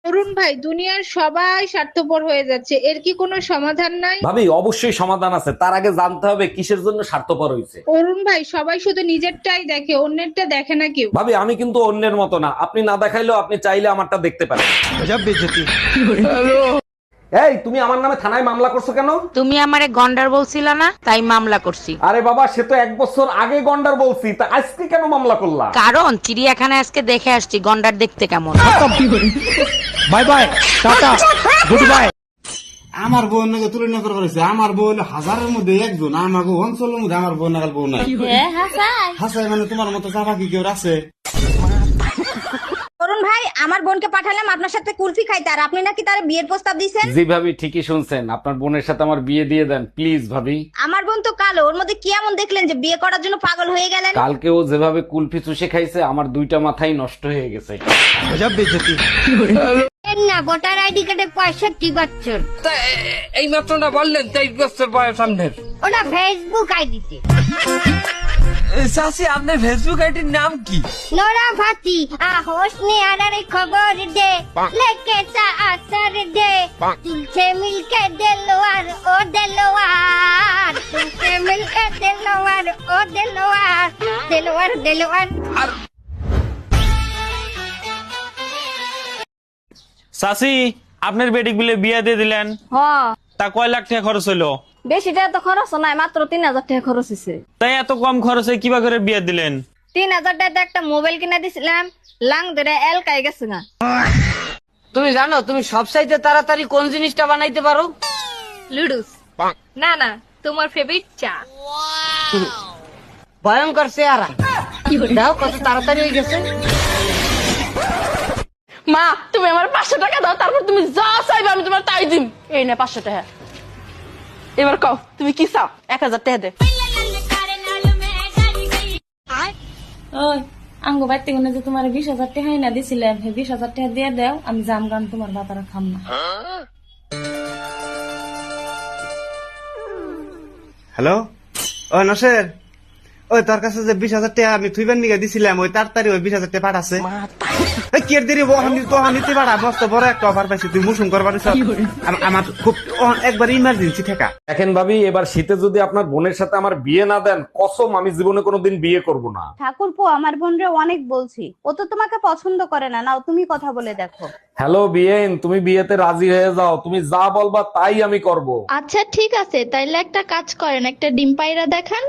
অরুণ ভাই, দুনিয়ার সবাই স্বার্থপর হয়ে যাচ্ছে, এর কি কোনো সমাধান নাই? ভাবি অবশ্যই সমাধান আছে, তার আগে জানতে হবে কিসের জন্য স্বার্থপর হইছে। অরুণ ভাই, সবাই শুধু নিজেরটাই দেখে, অন্যেরটা দেখে না কেউ। ভাবি আমি কিন্তু অন্যের মতো না, আপনি না দেখাইলেও আপনি চাইলে আমারটা দেখতে পারেন। এই তুমি আমার নামে থানায় মামলা করছো কেন? তুমি আমারে গন্ডার বলছিলা না, তাই মামলা করছি। আরে বাবা, সে তো 1 বছর আগে গন্ডার বলছি, তা আজকে কেন মামলা করলা? কারণ চিড়িয়াখানায় আজকে দেখে আসছি গন্ডার দেখতে কেমন। Bye bye, tata, good bye. আমার বোন নাকি তুলনা করা হয়েছে। আমার বোন হাজারের মধ্যে একজন, আমাকে অঞ্চলের মধ্যে আমার বোন নাগাল বোন নাই। হাসাই মানে তোমার মতো চাপা কি কেউ আছে? অরুণ ভাই, আমার বোনকে পাঠালাম আপনার সাথে কুলফি খাইতে, আর আপনি নাকি তার বিয়ের প্রস্তাব দিয়েছেন। জি ভাবি, ঠিকই শুনছেন, আপনার বোনের সাথে আমার বিয়ে দিয়ে দেন প্লিজ ভাবি। আমার বোন তো কালো, ওর মধ্যে কি এমন দেখলেন যে বিয়ে করার জন্য পাগল হয়ে গেলেন? কালকে ও যেভাবে কুলফি চুষে খাইছে, আমার 2টা মাথাই নষ্ট হয়ে গেছে। না, ভোটার আইডি কার্ডে 65 বছর। এই মাত্র না বললেন 23 বছর বয়স আপনার? ওটা ফেসবুক আইডিতে। চাচি, আপনার ফেসবুক আইডির নাম কি? নোরা ফাতি হোসনে আনারে খবর দে, লেকে চা আসর দে, তুলছে মিলকে দেলোয়ার ও দেলোয়ার, তুলছে মিলকে দেলোয়ার ও দেলোয়ার, দেলোয়ার দেলোয়ার। চাচি, আপনার বেটিক বিলে বিয়ে দিয়ে দিলেন, তা কয় লাখ টাকা খরচ হইলো? বেশি টাকা তো খরচ নাই, মাত্র 3000 টাকা খরচ হয়েছে। তাই এত কম খরচে কিবা করে বিয়ে দিলেন? 3000 টাকা একটা মোবাইল কিনে দিছিলাম, লাং ধরে এলকাই গেছে না। তুমি জানো তুমি সবচাইতে তাড়াতাড়ি কোন জিনিসটা বানাইতে পারো? লুডুস। না না, তোমার ফেভারিট চা। ভয়ঙ্কর চেহারা, দাও কত তাড়াতাড়ি হয়ে গেছে। মা, তুমি আমার 500 টাকা দাও, তারপর তুমি যা চাইবে আমি তোমার তাই দিম। এই না 500 টাকা। এবার কও তুমি কি চাও? 1000 টাকা দে। ওই আঙ্গো বাইতে গুনে যে তোমার 20,000 টাকা না দিছিলাম, 20,000 টাকা দিয়ে দাও, আমি জাম গান তোমার বাবারা খাম না। হ্যালো, ও নসের, ওই তোর কাছে যে 20,000 টাকা আমি থুইবার নিগে দিছিলাম, ওই তাড়াতাড়ি ওই 20,000 টাকা পাঠাছে। কি এর দেরি নিতে পারা মস্ত বড় একটা অফার পাইছি, তুই মুসুম করবার আমার খুব একবার ইমার্জেন্সি টাকা। দেখেন ভাবি, এবার শীতে যদি আপনার বোনের সাথে আমার বিয়ে না দেন, কসম আমি জীবনে কোনোদিন বিয়ে করব না। ঠাকুরপো, আমার বোনরে অনেক বলছি, ও তো তোমাকে পছন্দ করে না। নাও তুমি কথা বলে দেখো। হ্যালো বিয়েন, তুমি বিয়েতে রাজি হয়ে যাও, তুমি যা বলবা তাই আমি করব। আচ্ছা ঠিক আছে, তাইলে একটা কাজ করেন, একটা ডিম পায়রা দেখান।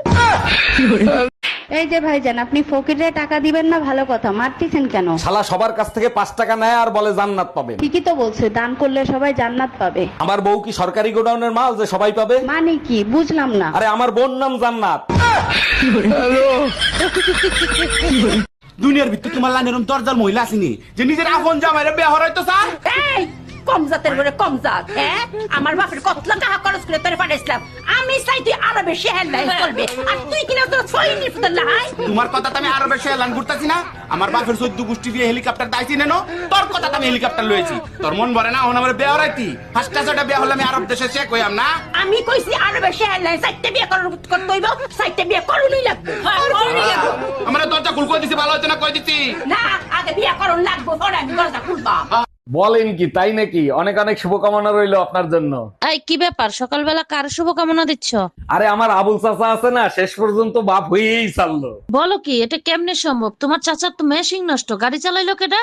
এই যে ভাইজান, আপনি ফকিরে টাকা দিবেন না, ভালো কথা, মারতেছেন কেন? শালা সবার কাছ থেকে 5 টাকা নেয় আর বলে জান্নাত পাবেন। ঠিকই তো বলছে, দান করলে সবাই জান্নাত পাবে। আমার বউ কি সরকারি গোডাউনের মাল যে সবাই পাবে? মানে কি বুঝলাম না। আরে আমার বোন নাম জান্নাত। দুনিয়ার ভিতর তোমার লাইনের দরজাল মহিলা আসেনি যে নিজের আপন জামাইরে বিয়ে হরাইতো স্যার। এই কম জাতের বলে কম জাত, হ্যাঁ? আমার বাপের কত টাকা খরচ করে তোরে পাঠাইছিলাম, আমি চাই তুই আরো বেশি হেল্লাই করবে, আর তুই কিনা তো ছয়নি ফুটার লাই। তোমার কথা আমি আরো বেশি এলান করতেছি না। আমার বাপের 14 গোষ্ঠী দিয়ে হেলিকপ্টার দাইছি নেনো, তোর কথা আমি হেলিকপ্টার লয়েছি। তোর মন ভরে না, আমার বিয়ে হরাইতি। 5টা 6টা বিয়ে হলে আমি আরব দেশে শেখ হইয়াম না। আমি কইছি আরো বেশি হেল্লাই, 4টে বিয়ে করতে হইব, 4টে বিয়ে করুনই লাগবে। আমার দরজা খুল করে দিছি, ভালো হচ্ছে না কই দিছি না, আগে বিয়ে করুন লাগবে, পরে আমি দরজা খুলবা। বলেন কি, তাই নাকি? অনেক অনেক শুভকামনা রইলো আপনার জন্য। এই কি ব্যাপার, সকালবেলা কার শুভকামনা দিচ্ছ? আরে আমার আবুল চাচা আছে না, শেষ পর্যন্ত বাপ হয়েই ছাড়লো। বলো কি, এটা কেমনে সম্ভব? তোমার চাচার তো মেশিন নষ্ট, গাড়ি চালাইলো কেডা?